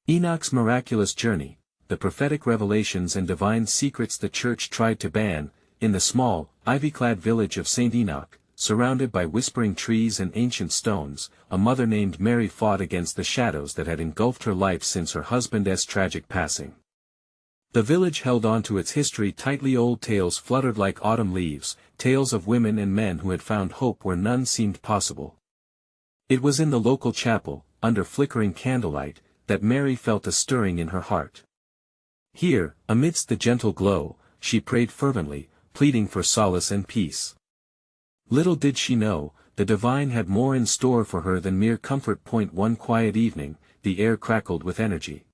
Enoch's miraculous journey, the prophetic revelations and divine secrets the church tried to ban. In the small, ivy-clad village of St. Enoch, surrounded by whispering trees and ancient stones, a mother named Mary fought against the shadows that had engulfed her life since her husband's tragic passing. The village held on to its history tightly. Old tales fluttered like autumn leaves, tales of women and men who had found hope where none seemed possible. It was in the local chapel, under flickering candlelight, that Mary felt a stirring in her heart. Here, amidst the gentle glow, she prayed fervently, pleading for solace and peace. Little did she know, the divine had more in store for her than mere comfort. One quiet evening, the air crackled with energy.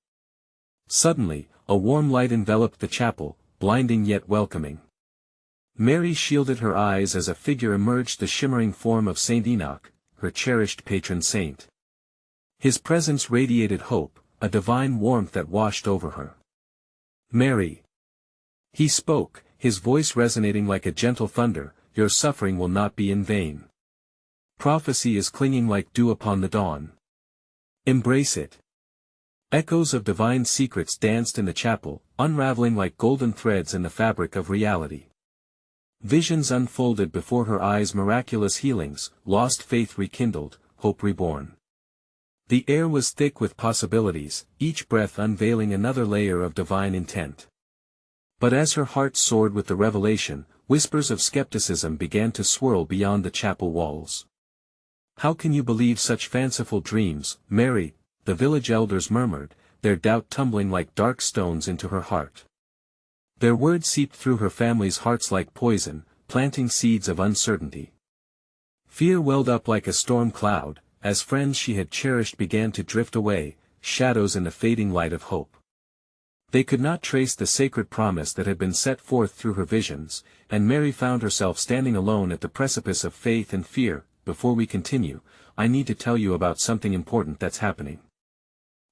Suddenly, a warm light enveloped the chapel, blinding yet welcoming. Mary shielded her eyes as a figure emerged, the shimmering form of Saint Enoch, her cherished patron saint. His presence radiated hope, a divine warmth that washed over her. "Mary." He spoke, his voice resonating like a gentle thunder, "Your suffering will not be in vain. Prophecy is clinging like dew upon the dawn. Embrace it." Echoes of divine secrets danced in the chapel, unraveling like golden threads in the fabric of reality. Visions unfolded before her eyes, miraculous healings, lost faith rekindled, hope reborn. The air was thick with possibilities, each breath unveiling another layer of divine intent. But as her heart soared with the revelation, whispers of skepticism began to swirl beyond the chapel walls. "How can you believe such fanciful dreams, Mary?" the village elders murmured, their doubt tumbling like dark stones into her heart. Their words seeped through her family's hearts like poison, planting seeds of uncertainty. Fear welled up like a storm cloud, as friends she had cherished began to drift away, shadows in the fading light of hope. They could not trace the sacred promise that had been set forth through her visions, and Mary found herself standing alone at the precipice of faith and fear. Before we continue, I need to tell you about something important that's happening.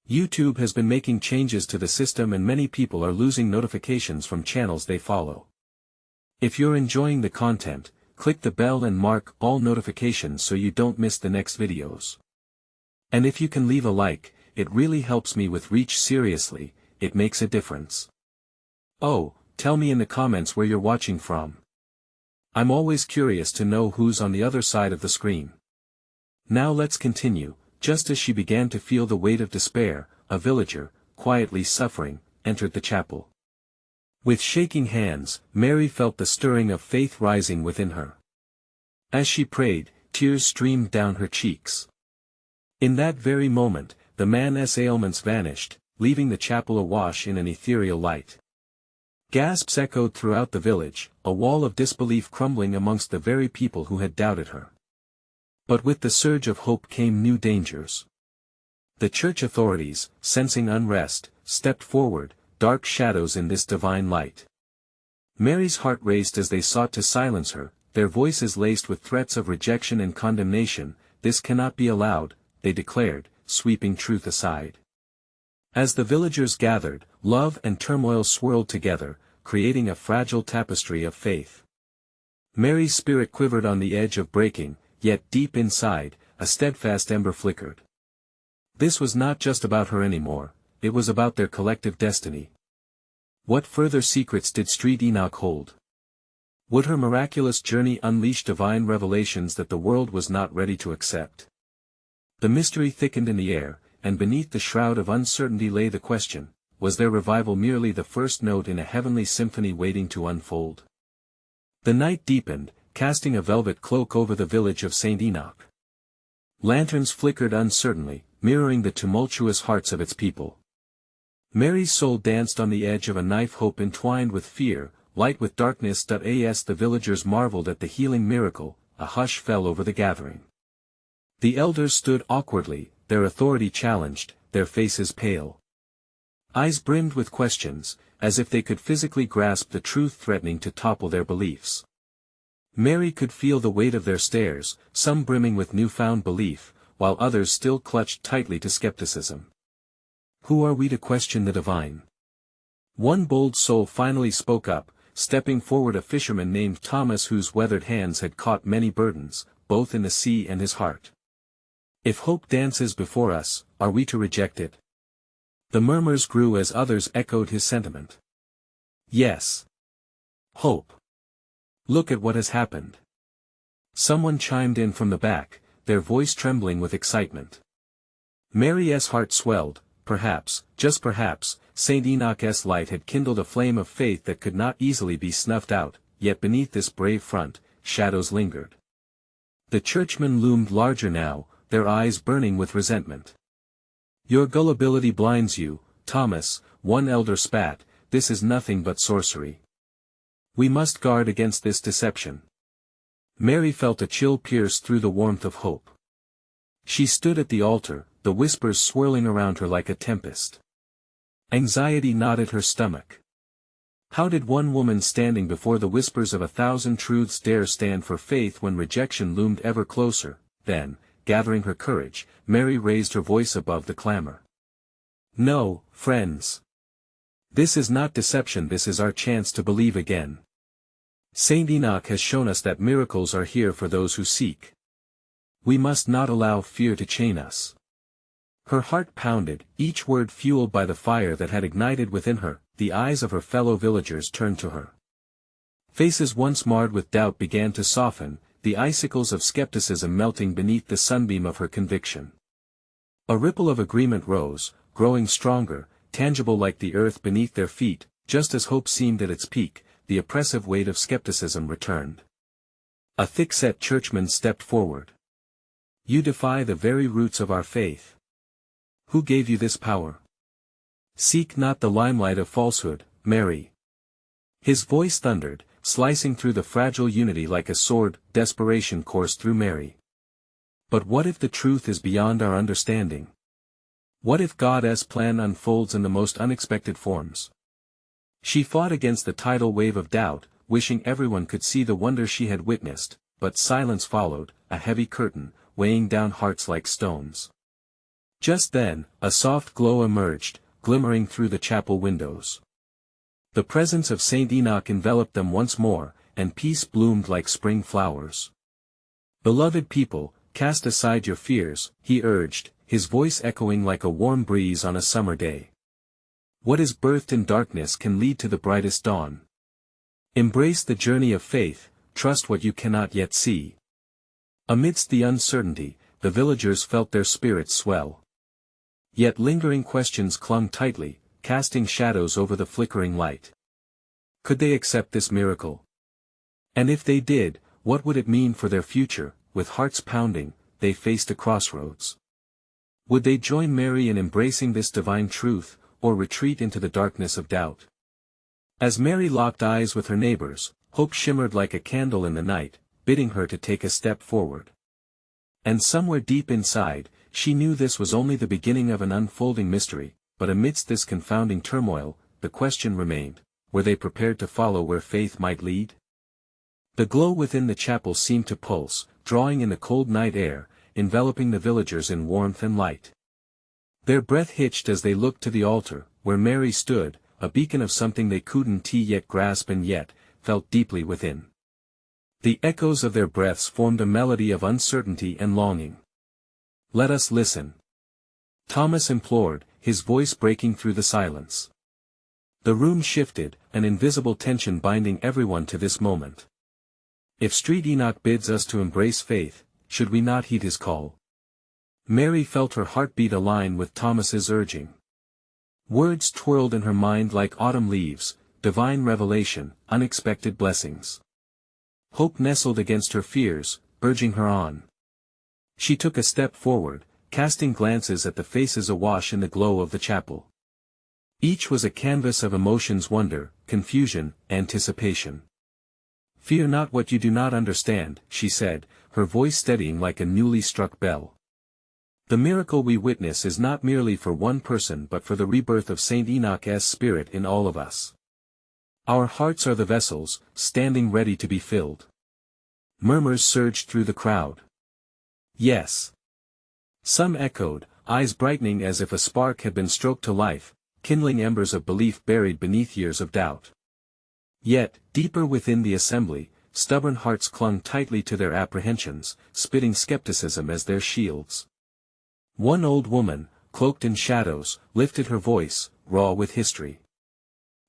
YouTube has been making changes to the system and many people are losing notifications from channels they follow. If you're enjoying the content, click the bell and mark all notifications so you don't miss the next videos. And if you can leave a like, it really helps me with reach. Seriously, it makes a difference. Oh, tell me in the comments where you're watching from. I'm always curious to know who's on the other side of the screen. Now let's continue. Just as she began to feel the weight of despair, a villager, quietly suffering, entered the chapel. With shaking hands, Mary felt the stirring of faith rising within her. As she prayed, tears streamed down her cheeks. In that very moment, the man's ailments vanished, leaving the chapel awash in an ethereal light. Gasps echoed throughout the village, a wall of disbelief crumbling amongst the very people who had doubted her. But with the surge of hope came new dangers. The church authorities, sensing unrest, stepped forward, dark shadows in this divine light. Mary's heart raced as they sought to silence her, their voices laced with threats of rejection and condemnation. "This cannot be allowed," they declared, sweeping truth aside. As the villagers gathered, love and turmoil swirled together, creating a fragile tapestry of faith. Mary's spirit quivered on the edge of breaking, yet deep inside, a steadfast ember flickered. This was not just about her anymore, it was about their collective destiny. What further secrets did St. Enoch hold? Would her miraculous journey unleash divine revelations that the world was not ready to accept? The mystery thickened in the air, and beneath the shroud of uncertainty lay the question: was their revival merely the first note in a heavenly symphony waiting to unfold? The night deepened, casting a velvet cloak over the village of St. Enoch. Lanterns flickered uncertainly, mirroring the tumultuous hearts of its people. Mary's soul danced on the edge of a knife, hope entwined with fear, light with darkness. As the villagers marveled at the healing miracle, a hush fell over the gathering. The elders stood awkwardly, their authority challenged, their faces pale. Eyes brimmed with questions, as if they could physically grasp the truth threatening to topple their beliefs. Mary could feel the weight of their stares, some brimming with newfound belief, while others still clutched tightly to skepticism. Who are we to question the divine? One bold soul finally spoke up, stepping forward, a fisherman named Thomas whose weathered hands had caught many burdens, both in the sea and his heart. If hope dances before us, are we to reject it? The murmurs grew as others echoed his sentiment. Yes. Hope. Look at what has happened. Someone chimed in from the back, their voice trembling with excitement. Mary's heart swelled. Perhaps, just perhaps, Saint Enoch's light had kindled a flame of faith that could not easily be snuffed out, yet beneath this brave front, shadows lingered. The churchmen loomed larger now, their eyes burning with resentment. Your gullibility blinds you, Thomas, one elder spat, this is nothing but sorcery. We must guard against this deception. Mary felt a chill pierce through the warmth of hope. She stood at the altar, the whispers swirling around her like a tempest. Anxiety knotted her stomach. How did one woman standing before the whispers of 1,000 truths dare stand for faith when rejection loomed ever closer? Then, gathering her courage, Mary raised her voice above the clamor. No, friends. This is not deception, this is our chance to believe again. Saint Enoch has shown us that miracles are here for those who seek. We must not allow fear to chain us. Her heart pounded, each word fueled by the fire that had ignited within her. The eyes of her fellow villagers turned to her. Faces once marred with doubt began to soften, the icicles of skepticism melting beneath the sunbeam of her conviction. A ripple of agreement rose, growing stronger, tangible like the earth beneath their feet. Just as hope seemed at its peak, the oppressive weight of skepticism returned. A thick-set churchman stepped forward. You defy the very roots of our faith. Who gave you this power? Seek not the limelight of falsehood, Mary. His voice thundered, slicing through the fragile unity like a sword. Desperation coursed through Mary. But what if the truth is beyond our understanding? What if God's plan unfolds in the most unexpected forms? She fought against the tidal wave of doubt, wishing everyone could see the wonder she had witnessed, but silence followed, a heavy curtain, weighing down hearts like stones. Just then, a soft glow emerged, glimmering through the chapel windows. The presence of Saint Enoch enveloped them once more, and peace bloomed like spring flowers. Beloved people, cast aside your fears, he urged, his voice echoing like a warm breeze on a summer day. What is birthed in darkness can lead to the brightest dawn. Embrace the journey of faith, trust what you cannot yet see. Amidst the uncertainty, the villagers felt their spirits swell. Yet lingering questions clung tightly, casting shadows over the flickering light. Could they accept this miracle? And if they did, what would it mean for their future? With hearts pounding, they faced a crossroads. Would they join Mary in embracing this divine truth, or retreat into the darkness of doubt? As Mary locked eyes with her neighbors, hope shimmered like a candle in the night, bidding her to take a step forward. And somewhere deep inside, she knew this was only the beginning of an unfolding mystery, but amidst this confounding turmoil, the question remained, were they prepared to follow where faith might lead? The glow within the chapel seemed to pulse, drawing in the cold night air, enveloping the villagers in warmth and light. Their breath hitched as they looked to the altar, where Mary stood, a beacon of something they couldn't yet grasp and yet, felt deeply within. The echoes of their breaths formed a melody of uncertainty and longing. Let us listen. Thomas implored, his voice breaking through the silence. The room shifted, an invisible tension binding everyone to this moment. If Street Enoch bids us to embrace faith, should we not heed his call? Mary felt her heartbeat align with Thomas's urging. Words twirled in her mind like autumn leaves, divine revelation, unexpected blessings. Hope nestled against her fears, urging her on. She took a step forward, casting glances at the faces awash in the glow of the chapel. Each was a canvas of emotions: wonder, confusion, anticipation. Fear not what you do not understand, she said, her voice steadying like a newly struck bell. The miracle we witness is not merely for one person but for the rebirth of Saint Enoch's spirit in all of us. Our hearts are the vessels, standing ready to be filled. Murmurs surged through the crowd. Yes. Some echoed, eyes brightening as if a spark had been stroked to life, kindling embers of belief buried beneath years of doubt. Yet, deeper within the assembly, stubborn hearts clung tightly to their apprehensions, spitting skepticism as their shields. One old woman, cloaked in shadows, lifted her voice, raw with history.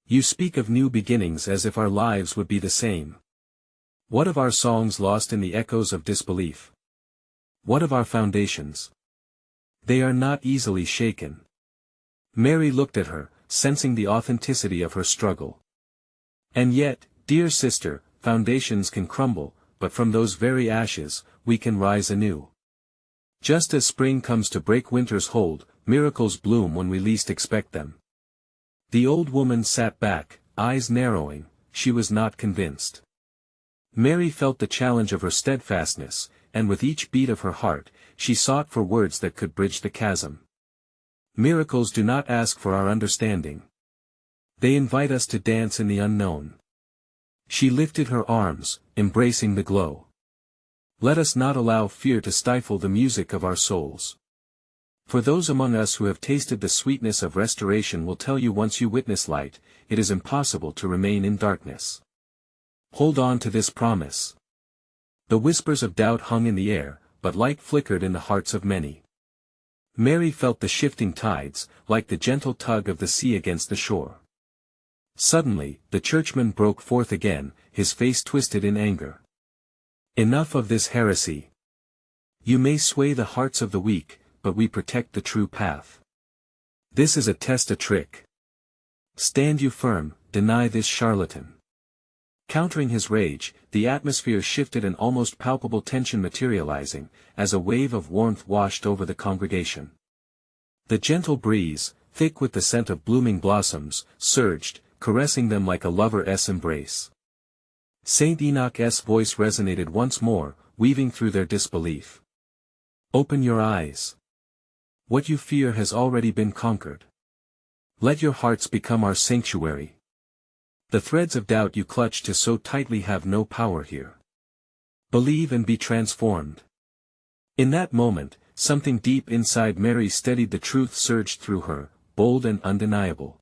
You speak of new beginnings as if our lives would be the same. What of our songs lost in the echoes of disbelief? What of our foundations? They are not easily shaken. Mary looked at her, sensing the authenticity of her struggle. And yet, dear sister, foundations can crumble, but from those very ashes, we can rise anew. Just as spring comes to break winter's hold, miracles bloom when we least expect them. The old woman sat back, eyes narrowing. She was not convinced. Mary felt the challenge of her steadfastness, and with each beat of her heart, she sought for words that could bridge the chasm. Miracles do not ask for our understanding. They invite us to dance in the unknown. She lifted her arms, embracing the glow. Let us not allow fear to stifle the music of our souls. For those among us who have tasted the sweetness of restoration will tell you once you witness light, it is impossible to remain in darkness. Hold on to this promise. The whispers of doubt hung in the air, but light flickered in the hearts of many. Mary felt the shifting tides, like the gentle tug of the sea against the shore. Suddenly, the churchman broke forth again, his face twisted in anger. Enough of this heresy. You may sway the hearts of the weak, but we protect the true path. This is a trick. Stand you firm, deny this charlatan. Countering his rage, the atmosphere shifted, an almost palpable tension materializing, as a wave of warmth washed over the congregation. The gentle breeze, thick with the scent of blooming blossoms, surged, caressing them like a lover's embrace. Saint Enoch's voice resonated once more, weaving through their disbelief. Open your eyes. What you fear has already been conquered. Let your hearts become our sanctuary. The threads of doubt you clutch to so tightly have no power here. Believe and be transformed. In that moment, something deep inside Mary steadied. The truth surged through her, bold and undeniable.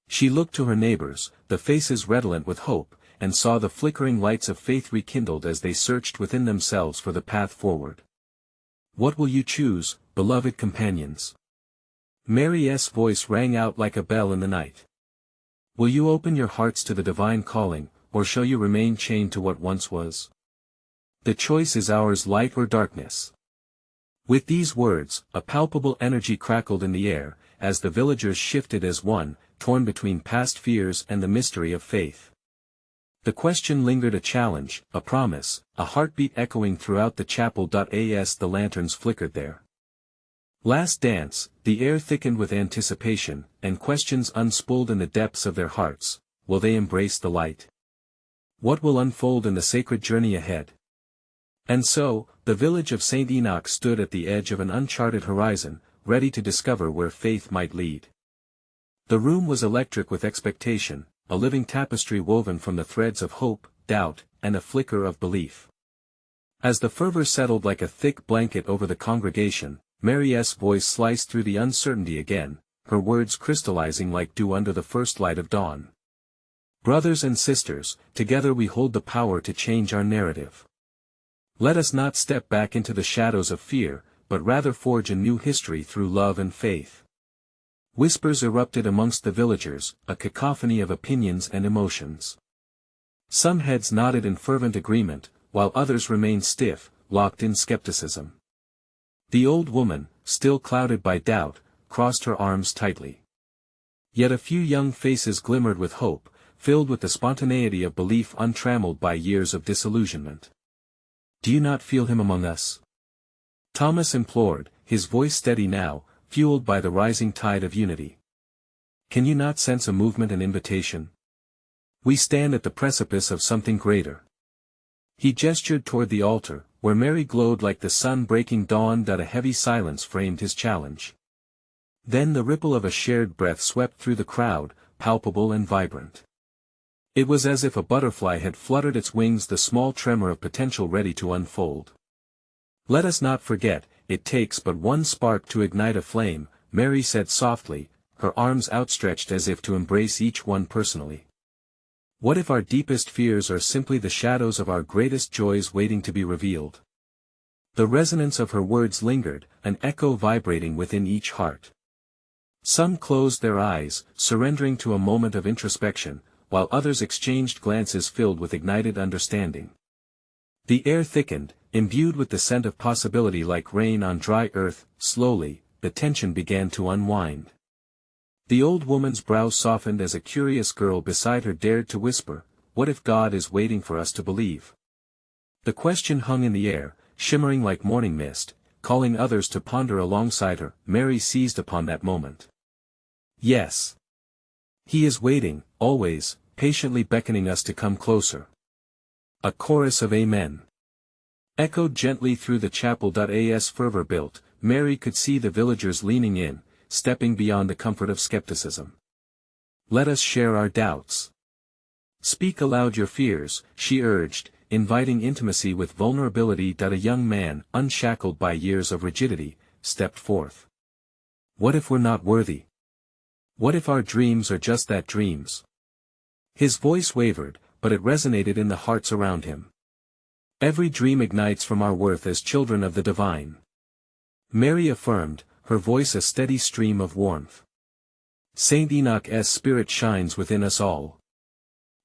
She looked to her neighbors, the faces redolent with hope, and saw the flickering lights of faith rekindled as they searched within themselves for the path forward. What will you choose, beloved companions? Mary's voice rang out like a bell in the night. Will you open your hearts to the divine calling, or shall you remain chained to what once was? The choice is ours, light or darkness. With these words, a palpable energy crackled in the air, as the villagers shifted as one, torn between past fears and the mystery of faith. The question lingered, a challenge, a promise, a heartbeat echoing throughout the chapel. As the lanterns flickered there. Last dance, the air thickened with anticipation, and questions unspooled in the depths of their hearts. Will they embrace the light? What will unfold in the sacred journey ahead? And so, the village of St. Enoch stood at the edge of an uncharted horizon, ready to discover where faith might lead. The room was electric with expectation, a living tapestry woven from the threads of hope, doubt, and a flicker of belief. As the fervor settled like a thick blanket over the congregation, Mary's voice sliced through the uncertainty again, her words crystallizing like dew under the first light of dawn. Brothers and sisters, together we hold the power to change our narrative. Let us not step back into the shadows of fear, but rather forge a new history through love and faith. Whispers erupted amongst the villagers, a cacophony of opinions and emotions. Some heads nodded in fervent agreement, while others remained stiff, locked in skepticism. The old woman, still clouded by doubt, crossed her arms tightly. Yet a few young faces glimmered with hope, filled with the spontaneity of belief untrammeled by years of disillusionment. Do you not feel him among us? Thomas implored, his voice steady now, fueled by the rising tide of unity. Can you not sense a movement and invitation? We stand at the precipice of something greater. He gestured toward the altar, where Mary glowed like the sun breaking dawn. A heavy silence framed his challenge. Then the ripple of a shared breath swept through the crowd, palpable and vibrant. It was as if a butterfly had fluttered its wings, the small tremor of potential ready to unfold. Let us not forget, it takes but one spark to ignite a flame, Mary said softly, her arms outstretched as if to embrace each one personally. What if our deepest fears are simply the shadows of our greatest joys waiting to be revealed? The resonance of her words lingered, an echo vibrating within each heart. Some closed their eyes, surrendering to a moment of introspection, while others exchanged glances filled with ignited understanding. The air thickened, imbued with the scent of possibility like rain on dry earth. Slowly, the tension began to unwind. The old woman's brow softened as a curious girl beside her dared to whisper, "What if God is waiting for us to believe?" The question hung in the air, shimmering like morning mist, calling others to ponder alongside her. Mary seized upon that moment. Yes. He is waiting, always, patiently beckoning us to come closer. A chorus of amen echoed gently through the chapel. As fervor built, Mary could see the villagers leaning in, stepping beyond the comfort of skepticism. "Let us share our doubts. Speak aloud your fears," she urged, inviting intimacy with vulnerability. A young man, unshackled by years of rigidity, stepped forth. "What if we're not worthy? What if our dreams are just that, dreams?" His voice wavered, but it resonated in the hearts around him. "Every dream ignites from our worth as children of the divine," Mary affirmed, her voice a steady stream of warmth. "Saint Enoch's spirit shines within us all.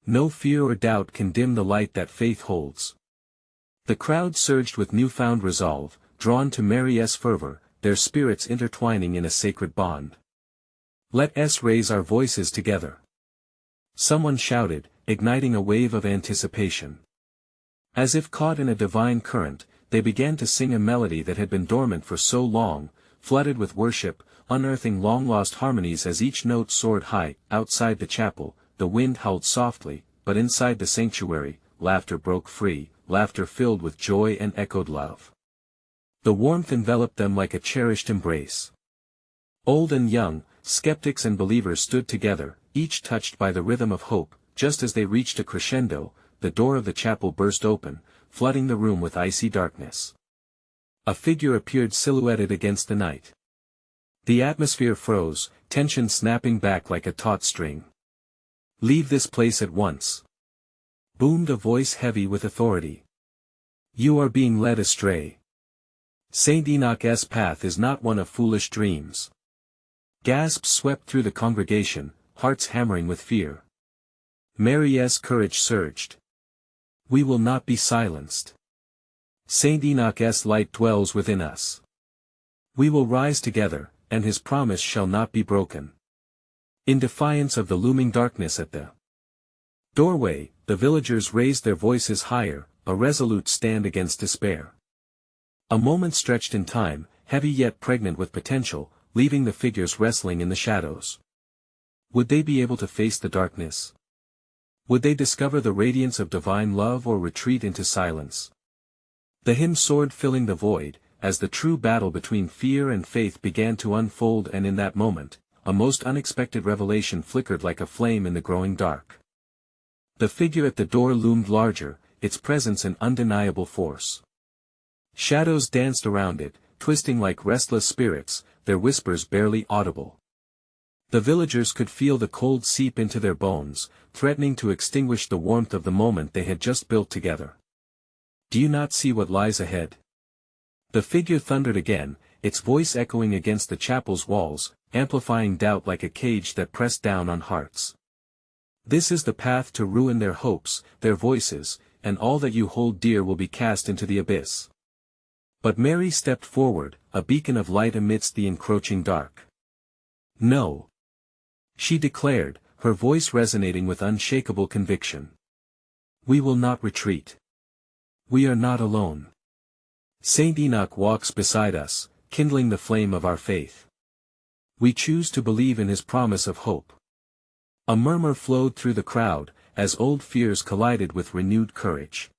No fear or doubt can dim the light that faith holds." The crowd surged with newfound resolve, drawn to Mary's fervor, their spirits intertwining in a sacred bond. "Let us raise our voices together," someone shouted, igniting a wave of anticipation. As if caught in a divine current, they began to sing a melody that had been dormant for so long, flooded with worship, unearthing long-lost harmonies. As each note soared high. Outside the chapel, the wind howled softly, but inside the sanctuary, laughter broke free, laughter filled with joy and echoed love. The warmth enveloped them like a cherished embrace. Old and young, skeptics and believers stood together, each touched by the rhythm of hope. Just as they reached a crescendo, the door of the chapel burst open, flooding the room with icy darkness. A figure appeared silhouetted against the night. The atmosphere froze, tension snapping back like a taut string. "Leave this place at once," boomed a voice heavy with authority. "You are being led astray. Saint Enoch's path is not one of foolish dreams." Gasps swept through the congregation, hearts hammering with fear. Mary's courage surged. "We will not be silenced. Saint Enoch's light dwells within us. We will rise together, and his promise shall not be broken." In defiance of the looming darkness at the doorway, the villagers raised their voices higher, a resolute stand against despair. A moment stretched in time, heavy yet pregnant with potential, leaving the figures wrestling in the shadows. Would they be able to face the darkness? Would they discover the radiance of divine love or retreat into silence? The hymn soared, filling the void, as the true battle between fear and faith began to unfold. And in that moment, a most unexpected revelation flickered like a flame in the growing dark. The figure at the door loomed larger, its presence an undeniable force. Shadows danced around it, twisting like restless spirits, their whispers barely audible. The villagers could feel the cold seep into their bones, threatening to extinguish the warmth of the moment they had just built together. "Do you not see what lies ahead?" The figure thundered again, its voice echoing against the chapel's walls, amplifying doubt like a cage that pressed down on hearts. "This is the path to ruin. Their hopes, their voices, and all that you hold dear will be cast into the abyss." But Mary stepped forward, a beacon of light amidst the encroaching dark. "No," she declared, her voice resonating with unshakable conviction. "We will not retreat. We are not alone. Saint Enoch walks beside us, kindling the flame of our faith. We choose to believe in his promise of hope." A murmur flowed through the crowd, as old fears collided with renewed courage.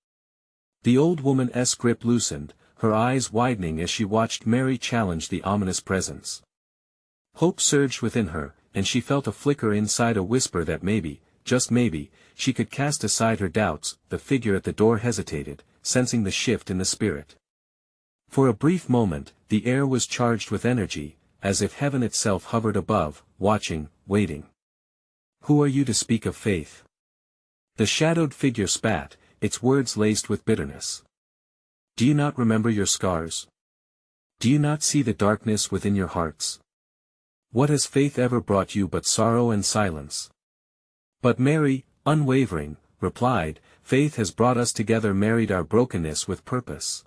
The old woman's grip loosened, her eyes widening as she watched Mary challenge the ominous presence. Hope surged within her, and she felt a flicker inside, a whisper that maybe, just maybe, she could cast aside her doubts. The figure at the door hesitated, sensing the shift in the spirit. For a brief moment, the air was charged with energy, as if heaven itself hovered above, watching, waiting. "Who are you to speak of faith?" The shadowed figure spat, its words laced with bitterness. Do you not remember your scars? Do you not see the darkness within your hearts? What has faith ever brought you but sorrow and silence? But Mary, unwavering, replied, faith has brought us together, married our brokenness with purpose.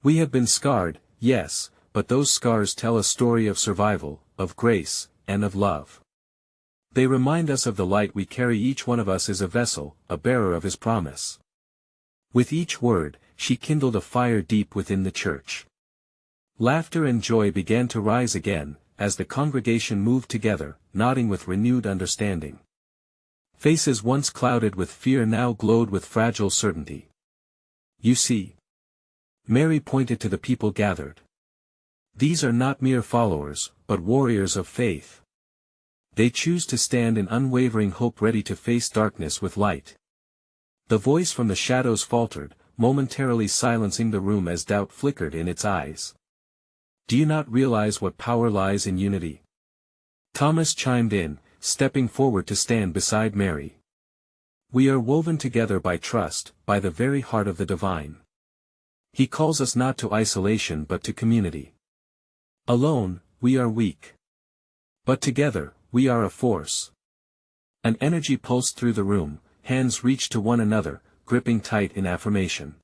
We have been scarred, yes, but those scars tell a story of survival, of grace, and of love. They remind us of the light we carry. Each one of us is a vessel, a bearer of his promise. With each word, she kindled a fire deep within the church. Laughter and joy began to rise again, as the congregation moved together, nodding with renewed understanding. Faces once clouded with fear now glowed with fragile certainty. You see. Mary pointed to the people gathered. These are not mere followers, but warriors of faith. They choose to stand in unwavering hope, ready to face darkness with light. The voice from the shadows faltered, momentarily silencing the room as doubt flickered in its eyes. Do you not realize what power lies in unity? Thomas chimed in, stepping forward to stand beside Mary. We are woven together by trust, by the very heart of the divine. He calls us not to isolation but to community. Alone, we are weak. But together, we are a force. An energy pulsed through the room, hands reached to one another, gripping tight in affirmation.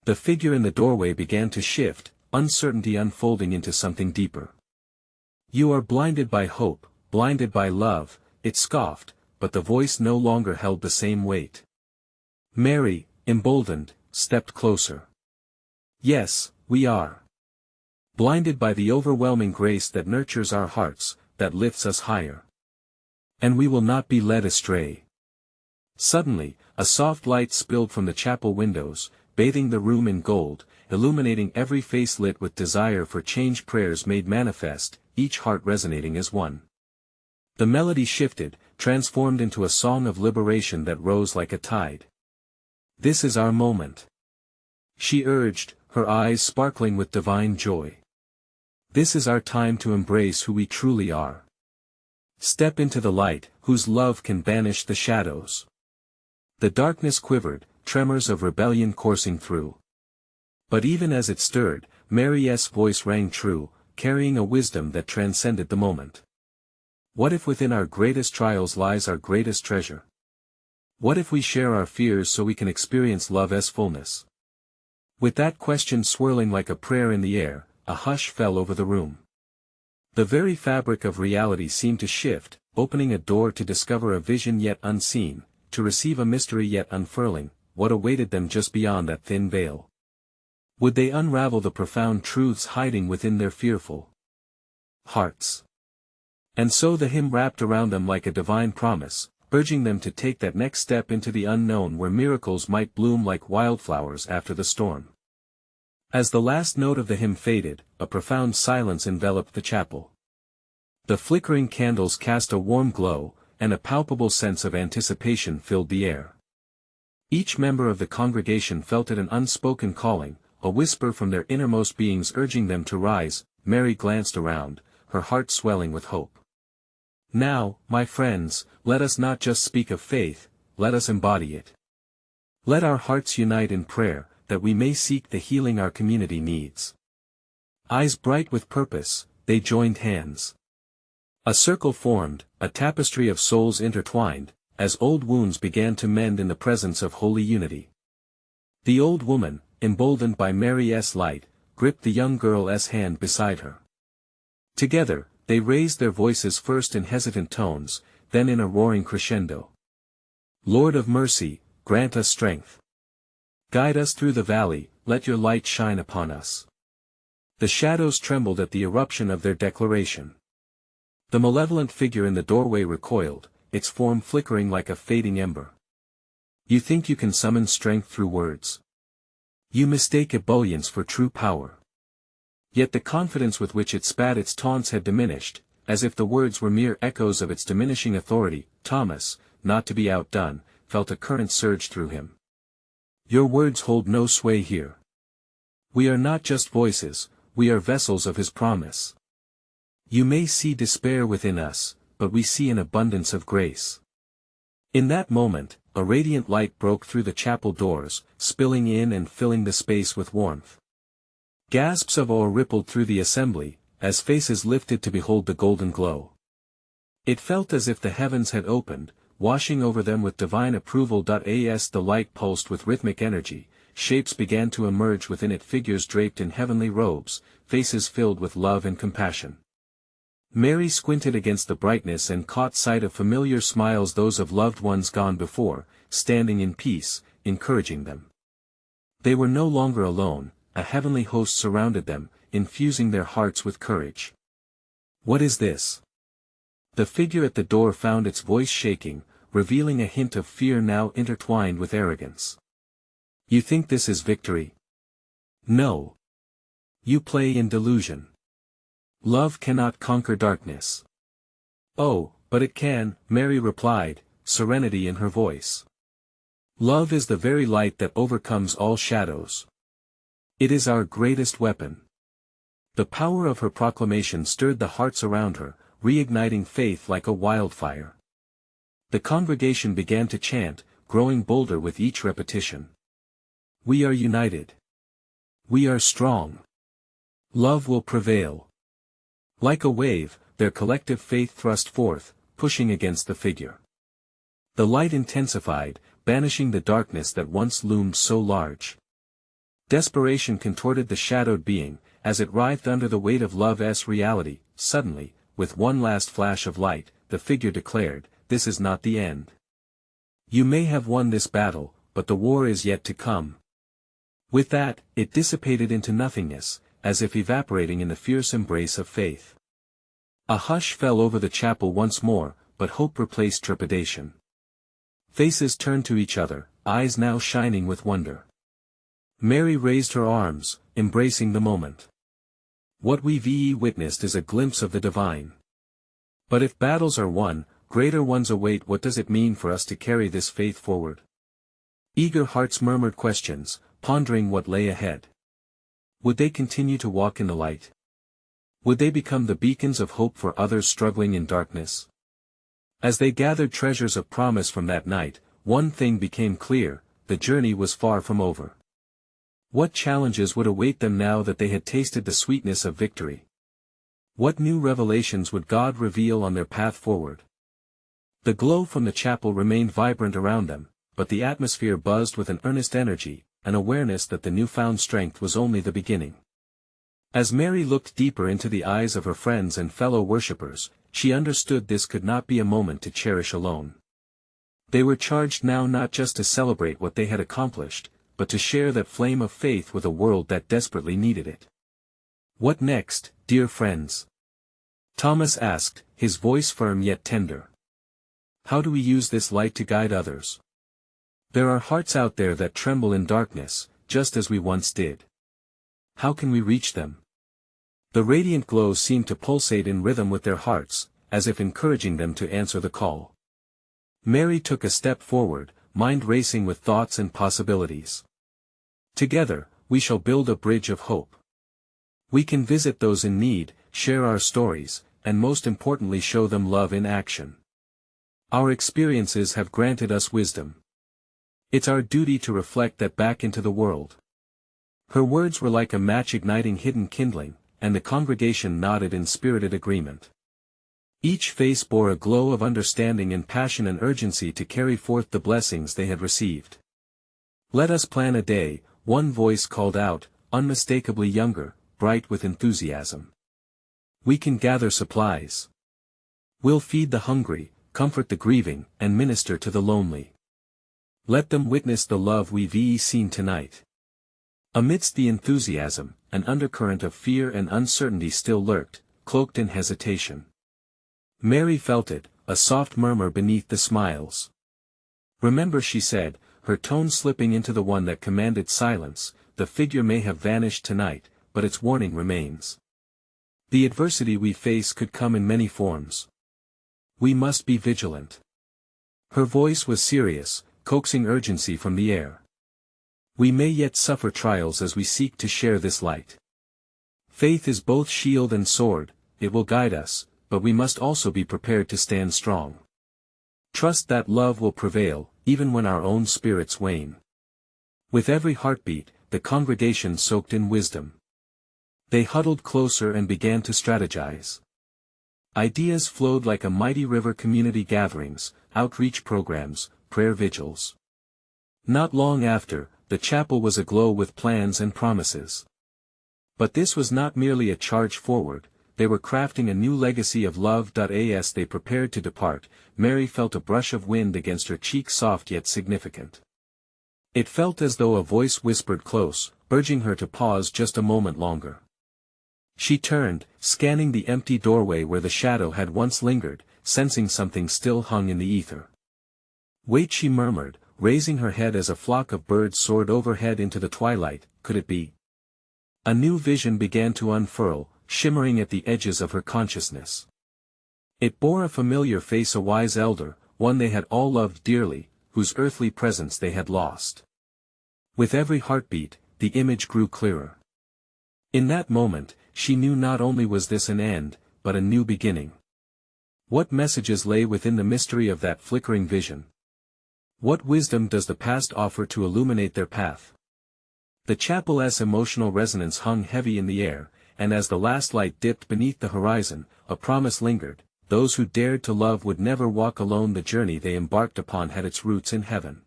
The figure in the doorway began to shift, uncertainty unfolding into something deeper. You are blinded by hope, blinded by love, it scoffed, but the voice no longer held the same weight. Mary, emboldened, stepped closer. Yes, we are. Blinded by the overwhelming grace that nurtures our hearts, that lifts us higher. And we will not be led astray. Suddenly, a soft light spilled from the chapel windows, bathing the room in gold, illuminating every face lit with desire for change. Prayers made manifest, each heart resonating as one. The melody shifted, transformed into a song of liberation that rose like a tide. This is our moment. She urged, her eyes sparkling with divine joy. This is our time to embrace who we truly are. Step into the light, whose love can banish the shadows. The darkness quivered, tremors of rebellion coursing through. But even as it stirred, Mary's voice rang true, carrying a wisdom that transcended the moment. What if within our greatest trials lies our greatest treasure? What if we share our fears so we can experience love's fullness? With that question swirling like a prayer in the air, a hush fell over the room. The very fabric of reality seemed to shift, opening a door to discover a vision yet unseen, to receive a mystery yet unfurling. What awaited them just beyond that thin veil? Would they unravel the profound truths hiding within their fearful hearts? And so the hymn wrapped around them like a divine promise, urging them to take that next step into the unknown where miracles might bloom like wildflowers after the storm. As the last note of the hymn faded, a profound silence enveloped the chapel. The flickering candles cast a warm glow, and a palpable sense of anticipation filled the air. Each member of the congregation felt it, an unspoken calling, a whisper from their innermost beings urging them to rise. Mary glanced around, her heart swelling with hope. Now, my friends, let us not just speak of faith, let us embody it. Let our hearts unite in prayer, that we may seek the healing our community needs. Eyes bright with purpose, they joined hands. A circle formed, a tapestry of souls intertwined, as old wounds began to mend in the presence of holy unity. The old woman, emboldened by Mary's light, gripped the young girl's hand beside her. Together, they raised their voices first in hesitant tones, then in a roaring crescendo. Lord of mercy, grant us strength. Guide us through the valley, let your light shine upon us. The shadows trembled at the eruption of their declaration. The malevolent figure in the doorway recoiled, its form flickering like a fading ember. You think you can summon strength through words? You mistake ebullience for true power. Yet the confidence with which it spat its taunts had diminished, as if the words were mere echoes of its diminishing authority. Thomas, not to be outdone, felt a current surge through him. Your words hold no sway here. We are not just voices, we are vessels of his promise. You may see despair within us, but we see an abundance of grace. In that moment, a radiant light broke through the chapel doors, spilling in and filling the space with warmth. Gasps of awe rippled through the assembly, as faces lifted to behold the golden glow. It felt as if the heavens had opened, washing over them with divine approval. As the light pulsed with rhythmic energy, shapes began to emerge within it, figures draped in heavenly robes, faces filled with love and compassion. Mary squinted against the brightness and caught sight of familiar smiles, those of loved ones gone before, standing in peace, encouraging them. They were no longer alone, a heavenly host surrounded them, infusing their hearts with courage. "What is this?" The figure at the door found its voice shaking, revealing a hint of fear now intertwined with arrogance. "You think this is victory? No. You play in delusion. Love cannot conquer darkness." "Oh, but it can," Mary replied, serenity in her voice. "Love is the very light that overcomes all shadows. It is our greatest weapon." The power of her proclamation stirred the hearts around her, reigniting faith like a wildfire. The congregation began to chant, growing bolder with each repetition. "We are united. We are strong. Love will prevail." Like a wave, their collective faith thrust forth, pushing against the figure. The light intensified, banishing the darkness that once loomed so large. Desperation contorted the shadowed being, as it writhed under the weight of love's reality. Suddenly, with one last flash of light, the figure declared, "This is not the end. You may have won this battle, but the war is yet to come." With that, it dissipated into nothingness, as if evaporating in the fierce embrace of faith. A hush fell over the chapel once more, but hope replaced trepidation. Faces turned to each other, eyes now shining with wonder. Mary raised her arms, embracing the moment. What we've witnessed is a glimpse of the divine. But if battles are won, greater ones await. What does it mean for us to carry this faith forward? Eager hearts murmured questions, pondering what lay ahead. Would they continue to walk in the light? Would they become the beacons of hope for others struggling in darkness? As they gathered treasures of promise from that night, one thing became clear: the journey was far from over. What challenges would await them now that they had tasted the sweetness of victory? What new revelations would God reveal on their path forward? The glow from the chapel remained vibrant around them, but the atmosphere buzzed with an earnest energy, an awareness that the newfound strength was only the beginning. As Mary looked deeper into the eyes of her friends and fellow worshippers, she understood this could not be a moment to cherish alone. They were charged now not just to celebrate what they had accomplished, but to share that flame of faith with a world that desperately needed it. "What next, dear friends?" Thomas asked, his voice firm yet tender. "How do we use this light to guide others? There are hearts out there that tremble in darkness, just as we once did. How can we reach them?" The radiant glow seemed to pulsate in rhythm with their hearts, as if encouraging them to answer the call. Mary took a step forward, mind racing with thoughts and possibilities. "Together, we shall build a bridge of hope. We can visit those in need, share our stories, and most importantly show them love in action. Our experiences have granted us wisdom. It's our duty to reflect that back into the world." Her words were like a match igniting hidden kindling, and the congregation nodded in spirited agreement. Each face bore a glow of understanding and passion and urgency to carry forth the blessings they had received. "Let us plan a day," one voice called out, unmistakably younger, bright with enthusiasm. "We can gather supplies. We'll feed the hungry, comfort the grieving, and minister to the lonely. Let them witness the love we've seen tonight." Amidst the enthusiasm, an undercurrent of fear and uncertainty still lurked, cloaked in hesitation. Mary felt it, a soft murmur beneath the smiles. "Remember," she said, her tone slipping into the one that commanded silence, "the figure may have vanished tonight, but its warning remains. The adversity we face could come in many forms. We must be vigilant." Her voice was serious, coaxing urgency from the air. "We may yet suffer trials as we seek to share this light. Faith is both shield and sword, it will guide us, but we must also be prepared to stand strong. Trust that love will prevail, even when our own spirits wane. With every heartbeat, the congregation soaked in wisdom. They huddled closer and began to strategize. Ideas flowed like a mighty river: community gatherings, outreach programs, prayer vigils. Not long after, the chapel was aglow with plans and promises. But this was not merely a charge forward, they were crafting a new legacy of love. As they prepared to depart, Mary felt a brush of wind against her cheek, soft yet significant. It felt as though a voice whispered close, urging her to pause just a moment longer. She turned, scanning the empty doorway where the shadow had once lingered, sensing something still hung in the ether. "Wait," she murmured, raising her head as a flock of birds soared overhead into the twilight. Could it be? A new vision began to unfurl, shimmering at the edges of her consciousness. It bore a familiar face, a wise elder, one they had all loved dearly, whose earthly presence they had lost. With every heartbeat, the image grew clearer. In that moment, she knew not only was this an end, but a new beginning. What messages lay within the mystery of that flickering vision? What wisdom does the past offer to illuminate their path? The chapel's emotional resonance hung heavy in the air, and as the last light dipped beneath the horizon, a promise lingered: those who dared to love would never walk alone. The journey they embarked upon had its roots in heaven.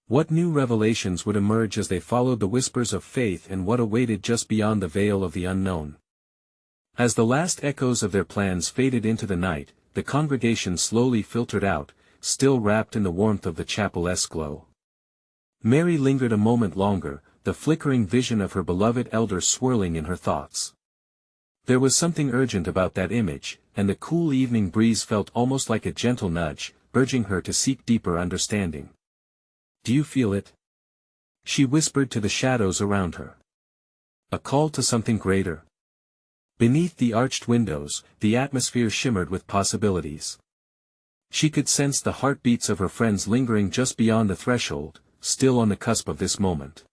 What new revelations would emerge as they followed the whispers of faith, and what awaited just beyond the veil of the unknown? As the last echoes of their plans faded into the night, the congregation slowly filtered out, still wrapped in the warmth of the chapel's glow. Mary lingered a moment longer, the flickering vision of her beloved elder swirling in her thoughts. There was something urgent about that image, and the cool evening breeze felt almost like a gentle nudge, urging her to seek deeper understanding. "Do you feel it?" she whispered to the shadows around her. A call to something greater. Beneath the arched windows, the atmosphere shimmered with possibilities. She could sense the heartbeats of her friends lingering just beyond the threshold, still on the cusp of this moment.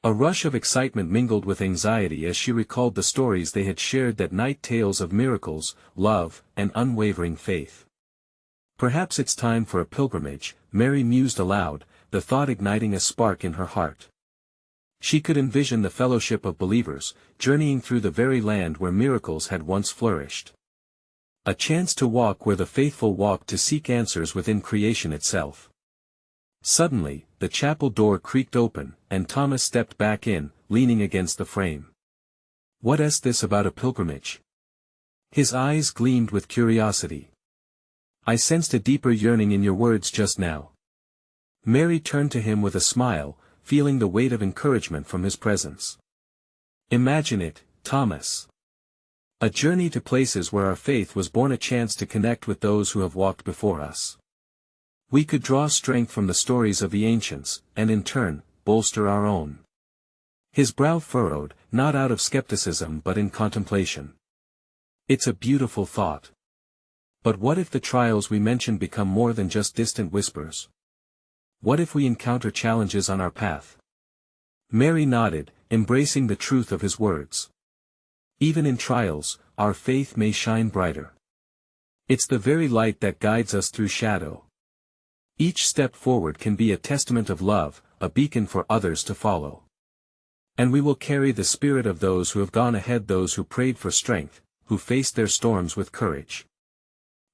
A rush of excitement mingled with anxiety as she recalled the stories they had shared that night, tales of miracles, love, and unwavering faith. Perhaps it's time for a pilgrimage, Mary mused aloud, the thought igniting a spark in her heart. She could envision the fellowship of believers, journeying through the very land where miracles had once flourished. A chance to walk where the faithful walked, to seek answers within creation itself. Suddenly, the chapel door creaked open, and Thomas stepped back in, leaning against the frame. "What's this about a pilgrimage?" His eyes gleamed with curiosity. "I sensed a deeper yearning in your words just now." Mary turned to him with a smile, feeling the weight of encouragement from his presence. "Imagine it, Thomas. A journey to places where our faith was born, a chance to connect with those who have walked before us. We could draw strength from the stories of the ancients, and in turn, bolster our own." His brow furrowed, not out of skepticism but in contemplation. "It's a beautiful thought. But what if the trials we mentioned become more than just distant whispers? What if we encounter challenges on our path?" Mary nodded, embracing the truth of his words. "Even in trials, our faith may shine brighter. It's the very light that guides us through shadow. Each step forward can be a testament of love, a beacon for others to follow. And we will carry the spirit of those who have gone ahead, those who prayed for strength, who faced their storms with courage."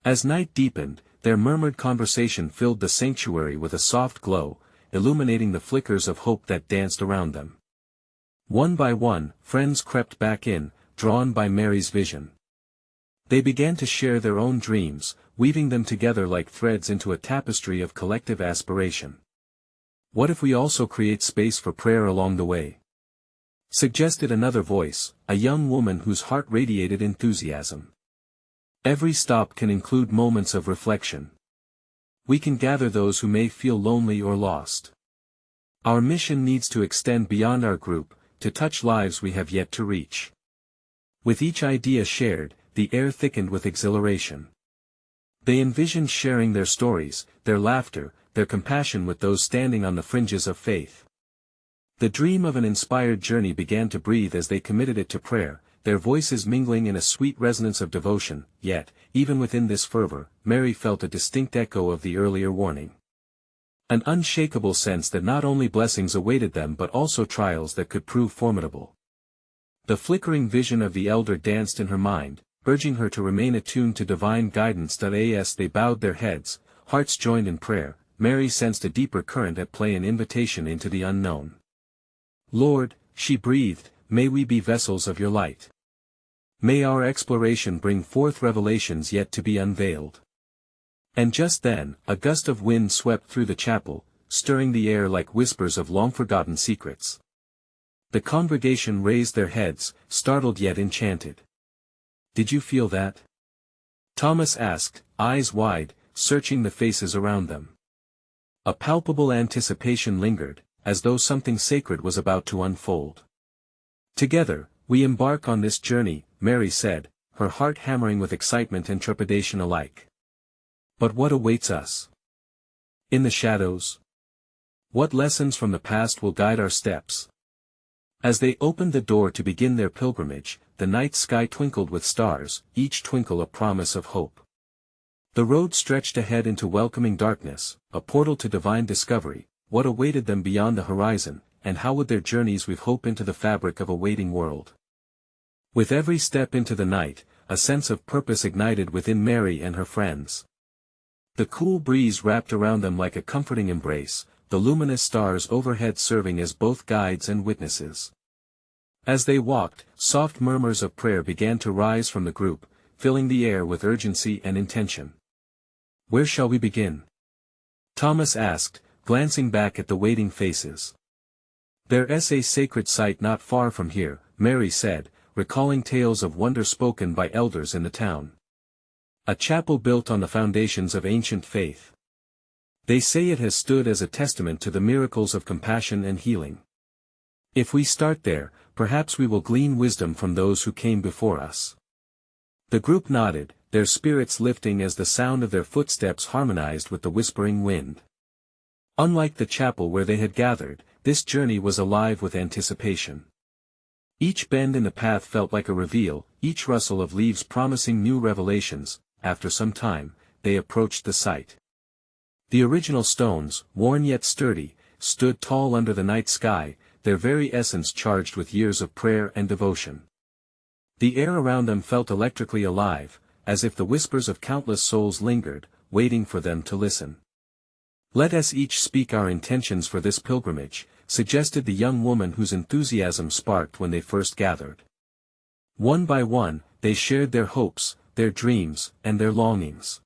As night deepened, their murmured conversation filled the sanctuary with a soft glow, illuminating the flickers of hope that danced around them. One by one, friends crept back in, drawn by Mary's vision. They began to share their own dreams, weaving them together like threads into a tapestry of collective aspiration. "What if we also create space for prayer along the way?" suggested another voice, a young woman whose heart radiated enthusiasm. "Every stop can include moments of reflection. We can gather those who may feel lonely or lost. Our mission needs to extend beyond our group, to touch lives we have yet to reach." With each idea shared, the air thickened with exhilaration. They envisioned sharing their stories, their laughter, their compassion with those standing on the fringes of faith. The dream of an inspired journey began to breathe as they committed it to prayer, their voices mingling in a sweet resonance of devotion. Yet, even within this fervor, Mary felt a distinct echo of the earlier warning. An unshakable sense that not only blessings awaited them but also trials that could prove formidable. The flickering vision of the elder danced in her mind, urging her to remain attuned to divine guidance. As they bowed their heads, hearts joined in prayer, Mary sensed a deeper current at play, an invitation into the unknown. Lord, she breathed, may we be vessels of your light. May our exploration bring forth revelations yet to be unveiled. And just then, a gust of wind swept through the chapel, stirring the air like whispers of long-forgotten secrets. The congregation raised their heads, startled yet enchanted. Did you feel that? Thomas asked, eyes wide, searching the faces around them. A palpable anticipation lingered, as though something sacred was about to unfold. Together, we embark on this journey, Mary said, her heart hammering with excitement and trepidation alike. But what awaits us? In the shadows? What lessons from the past will guide our steps? As they opened the door to begin their pilgrimage, the night sky twinkled with stars, each twinkle a promise of hope. The road stretched ahead into welcoming darkness, a portal to divine discovery. What awaited them beyond the horizon, and how would their journeys weave hope into the fabric of a waiting world? With every step into the night, a sense of purpose ignited within Mary and her friends. The cool breeze wrapped around them like a comforting embrace, the luminous stars overhead serving as both guides and witnesses. As they walked, soft murmurs of prayer began to rise from the group, filling the air with urgency and intention. Where shall we begin? Thomas asked, glancing back at the waiting faces. There's a sacred site not far from here, Mary said, recalling tales of wonder spoken by elders in the town. A chapel built on the foundations of ancient faith. They say it has stood as a testament to the miracles of compassion and healing. If we start there, perhaps we will glean wisdom from those who came before us. The group nodded, their spirits lifting as the sound of their footsteps harmonized with the whispering wind. Unlike the chapel where they had gathered, this journey was alive with anticipation. Each bend in the path felt like a reveal, each rustle of leaves promising new revelations. After some time, they approached the site. The original stones, worn yet sturdy, stood tall under the night sky, their very essence charged with years of prayer and devotion. The air around them felt electrically alive, as if the whispers of countless souls lingered, waiting for them to listen. Let us each speak our intentions for this pilgrimage, suggested the young woman whose enthusiasm sparked when they first gathered. One by one, they shared their hopes, their dreams, and their longings.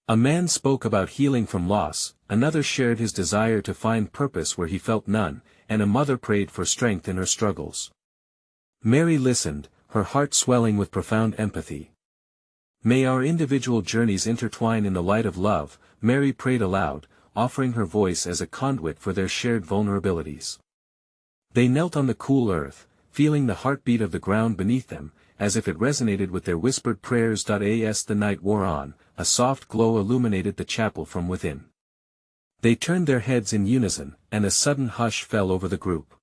A man spoke about healing from loss, another shared his desire to find purpose where he felt none, and a mother prayed for strength in her struggles. Mary listened, her heart swelling with profound empathy. May our individual journeys intertwine in the light of love, Mary prayed aloud, offering her voice as a conduit for their shared vulnerabilities. They knelt on the cool earth, feeling the heartbeat of the ground beneath them, as if it resonated with their whispered prayers. As the night wore on, a soft glow illuminated the chapel from within. They turned their heads in unison, and a sudden hush fell over the group.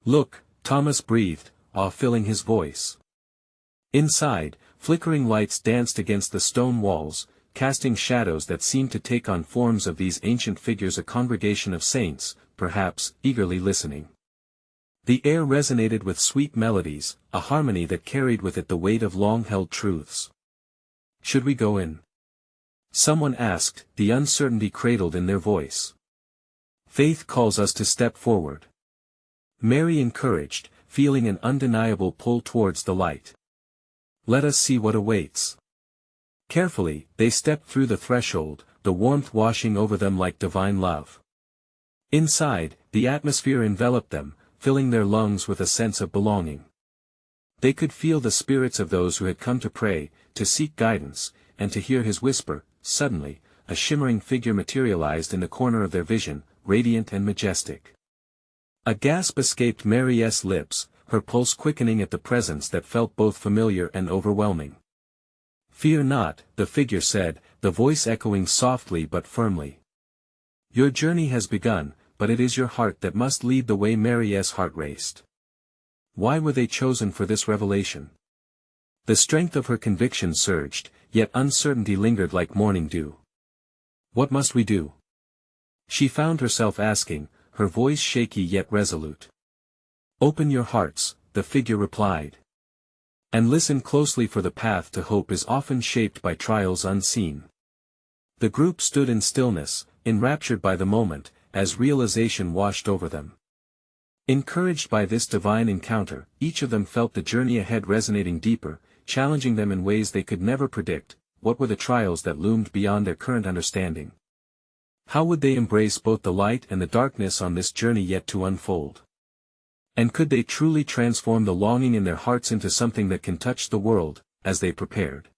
Look, Thomas breathed, awe filling his voice. Inside, flickering lights danced against the stone walls, casting shadows that seemed to take on forms of these ancient figures, a congregation of saints, perhaps, eagerly listening. The air resonated with sweet melodies, a harmony that carried with it the weight of long-held truths. Should we go in? Someone asked, the uncertainty cradled in their voice. Faith calls us to step forward. Mary encouraged, feeling an undeniable pull towards the light. Let us see what awaits. Carefully, they stepped through the threshold, the warmth washing over them like divine love. Inside, the atmosphere enveloped them, filling their lungs with a sense of belonging. They could feel the spirits of those who had come to pray, to seek guidance, and to hear his whisper. Suddenly, a shimmering figure materialized in the corner of their vision, radiant and majestic. A gasp escaped Mary's lips, her pulse quickening at the presence that felt both familiar and overwhelming. Fear not, the figure said, the voice echoing softly but firmly. Your journey has begun, but it is your heart that must lead the way. Mary's heart raced. Why were they chosen for this revelation? The strength of her conviction surged, yet uncertainty lingered like morning dew. What must we do? She found herself asking, her voice shaky yet resolute. "Open your hearts," the figure replied. "And listen closely, for the path to hope is often shaped by trials unseen." The group stood in stillness, enraptured by the moment, as realization washed over them. Encouraged by this divine encounter, each of them felt the journey ahead resonating deeper, challenging them in ways they could never predict. What were the trials that loomed beyond their current understanding? How would they embrace both the light and the darkness on this journey yet to unfold? And could they truly transform the longing in their hearts into something that can touch the world? As they prepared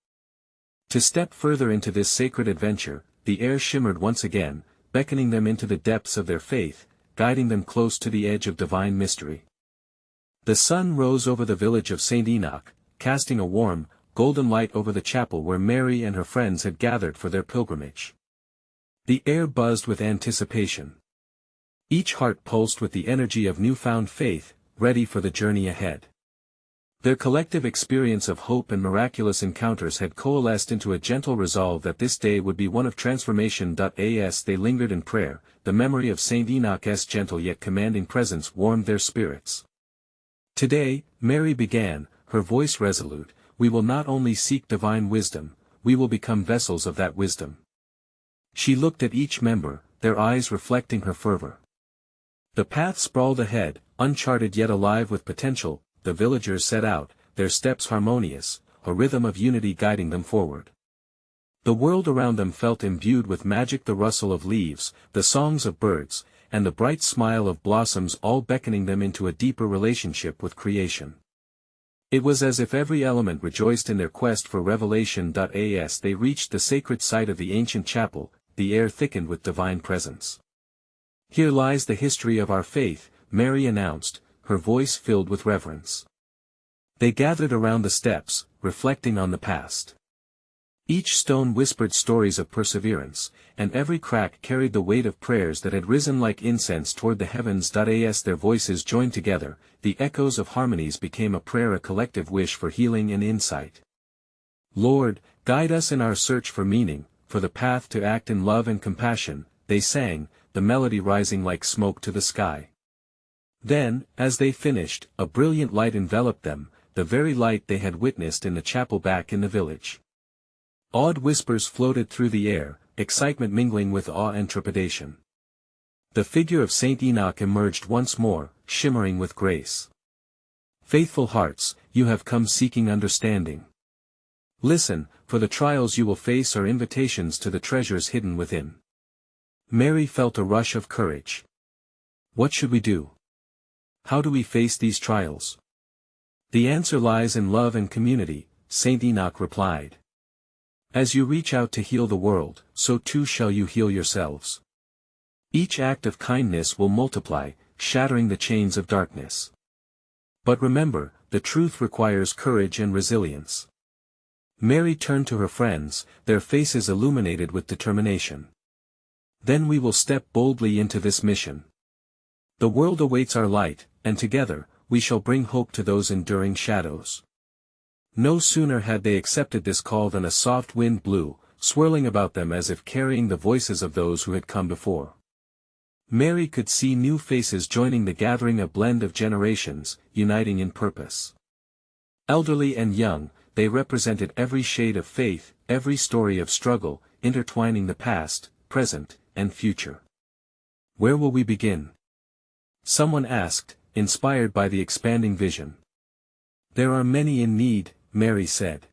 to step further into this sacred adventure, the air shimmered once again, beckoning them into the depths of their faith, guiding them close to the edge of divine mystery. The sun rose over the village of St. Enoch, casting a warm, golden light over the chapel where Mary and her friends had gathered for their pilgrimage. The air buzzed with anticipation. Each heart pulsed with the energy of newfound faith, ready for the journey ahead. Their collective experience of hope and miraculous encounters had coalesced into a gentle resolve that this day would be one of transformation. As they lingered in prayer, the memory of St. Enoch's gentle yet commanding presence warmed their spirits. "Today," Mary began, her voice resolute, "we will not only seek divine wisdom, we will become vessels of that wisdom." She looked at each member, their eyes reflecting her fervor. The path sprawled ahead, uncharted yet alive with potential. The villagers set out, their steps harmonious, a rhythm of unity guiding them forward. The world around them felt imbued with magic, the rustle of leaves, the songs of birds, and the bright smile of blossoms, all beckoning them into a deeper relationship with creation. It was as if every element rejoiced in their quest for revelation. As they reached the sacred site of the ancient chapel, the air thickened with divine presence. "Here lies the history of our faith," Mary announced, her voice filled with reverence. They gathered around the steps, reflecting on the past. Each stone whispered stories of perseverance, and every crack carried the weight of prayers that had risen like incense toward the heavens. As their voices joined together, the echoes of harmonies became a prayer, a collective wish for healing and insight. "Lord, guide us in our search for meaning, for the path to act in love and compassion," they sang, the melody rising like smoke to the sky. Then, as they finished, a brilliant light enveloped them, the very light they had witnessed in the chapel back in the village. Awed whispers floated through the air, excitement mingling with awe and trepidation. The figure of St. Enoch emerged once more, shimmering with grace. "Faithful hearts, you have come seeking understanding. Listen, for the trials you will face are invitations to the treasures hidden within." Mary felt a rush of courage. What should we do? How do we face these trials? "The answer lies in love and community," St. Enoch replied. "As you reach out to heal the world, so too shall you heal yourselves. Each act of kindness will multiply, shattering the chains of darkness. But remember, the truth requires courage and resilience." Mary turned to her friends, their faces illuminated with determination. "Then we will step boldly into this mission. The world awaits our light, and together, we shall bring hope to those enduring shadows." No sooner had they accepted this call than a soft wind blew, swirling about them as if carrying the voices of those who had come before. Mary could see new faces joining the gathering, a blend of generations, uniting in purpose. Elderly and young, they represented every shade of faith, every story of struggle, intertwining the past, present, and future. "Where will we begin?" someone asked, inspired by the expanding vision. "There are many in need," Mary said.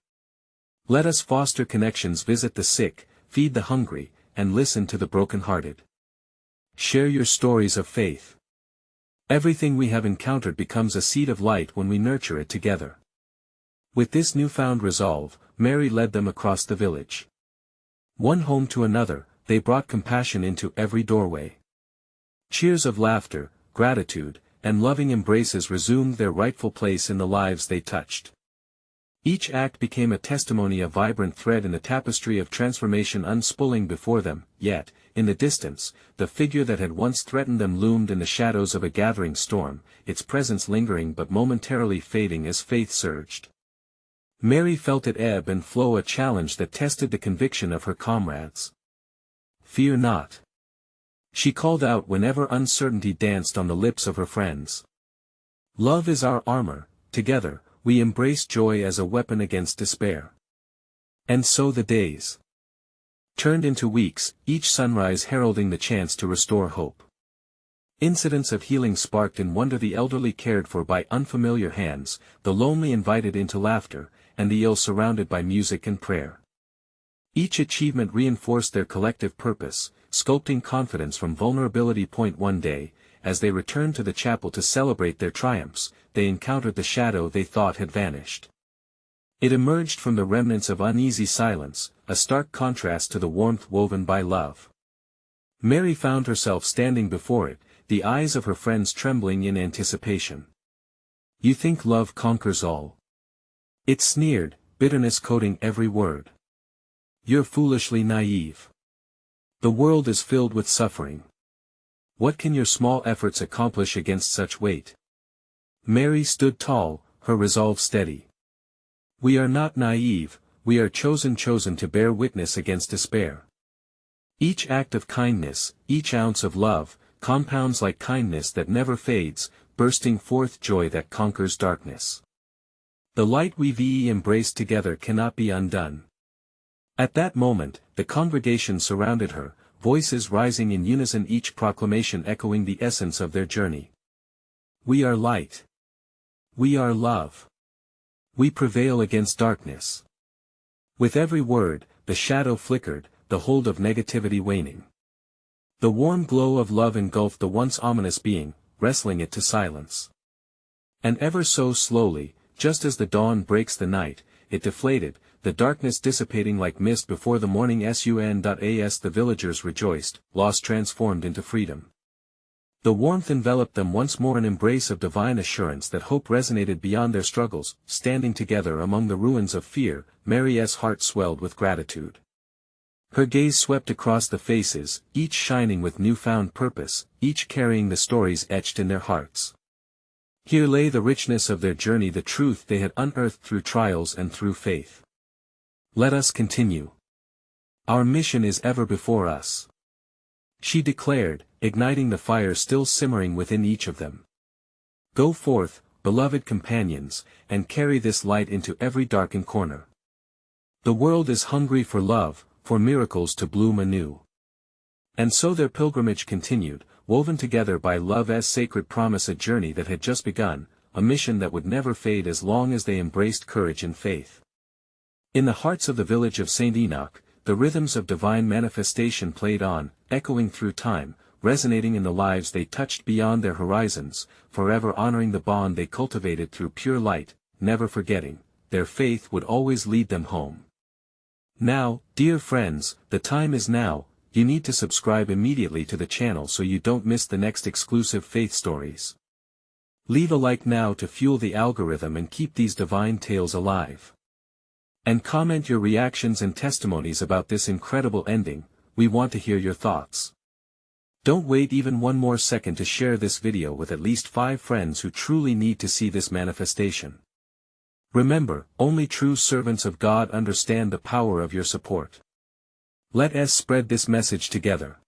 "Let us foster connections, visit the sick, feed the hungry, and listen to the brokenhearted. Share your stories of faith. Everything we have encountered becomes a seed of light when we nurture it together." With this newfound resolve, Mary led them across the village. One home to another, they brought compassion into every doorway. Cheers of laughter, gratitude, and loving embraces resumed their rightful place in the lives they touched. Each act became a testimony, a vibrant thread in the tapestry of transformation unspooling before them. Yet, in the distance, the figure that had once threatened them loomed in the shadows of a gathering storm, its presence lingering but momentarily fading as faith surged. Mary felt it ebb and flow, a challenge that tested the conviction of her comrades. "Fear not. She called out whenever uncertainty danced on the lips of her friends. Love is our armor, together, we embrace joy as a weapon against despair. And so the days turned into weeks, each sunrise heralding the chance to restore hope. Incidents of healing sparked in wonder, the elderly cared for by unfamiliar hands, the lonely invited into laughter, and the ill surrounded by music and prayer. Each achievement reinforced their collective purpose, sculpting confidence from vulnerability. One day, as they returned to the chapel to celebrate their triumphs, they encountered the shadow they thought had vanished. It emerged from the remnants of uneasy silence, a stark contrast to the warmth woven by love. Mary found herself standing before it, the eyes of her friends trembling in anticipation. "You think love conquers all?" It sneered, bitterness coating every word. "You're foolishly naive. The world is filled with suffering. What can your small efforts accomplish against such weight?" Mary stood tall, her resolve steady. "We are not naive, we are chosen to bear witness against despair. Each act of kindness, each ounce of love, compounds like kindness that never fades, bursting forth joy that conquers darkness. The light we've embraced together cannot be undone." At that moment, the congregation surrounded her, voices rising in unison, each proclamation echoing the essence of their journey. "We are light. We are love. We prevail against darkness." With every word, the shadow flickered, the hold of negativity waning. The warm glow of love engulfed the once ominous being, wrestling it to silence. And ever so slowly, just as the dawn breaks the night, it deflated, the darkness dissipating like mist before the morning sun. The villagers rejoiced, loss transformed into freedom. The warmth enveloped them once more, an embrace of divine assurance that hope resonated beyond their struggles. Standing together among the ruins of fear, Mary's heart swelled with gratitude. Her gaze swept across the faces, each shining with newfound purpose, each carrying the stories etched in their hearts. Here lay the richness of their journey, the truth they had unearthed through trials and through faith. "Let us continue. Our mission is ever before us," she declared, igniting the fire still simmering within each of them. "Go forth, beloved companions, and carry this light into every darkened corner. The world is hungry for love, for miracles to bloom anew." And so their pilgrimage continued, woven together by love's sacred promise, a journey that had just begun, a mission that would never fade as long as they embraced courage and faith. In the hearts of the village of St. Enoch, the rhythms of divine manifestation played on, echoing through time, resonating in the lives they touched beyond their horizons, forever honoring the bond they cultivated through pure light, never forgetting, their faith would always lead them home. Now, dear friends, the time is now. You need to subscribe immediately to the channel so you don't miss the next exclusive faith stories. Leave a like now to fuel the algorithm and keep these divine tales alive. And comment your reactions and testimonies about this incredible ending. We want to hear your thoughts. Don't wait even one more second to share this video with at least 5 friends who truly need to see this manifestation. Remember, only true servants of God understand the power of your support. Let us spread this message together.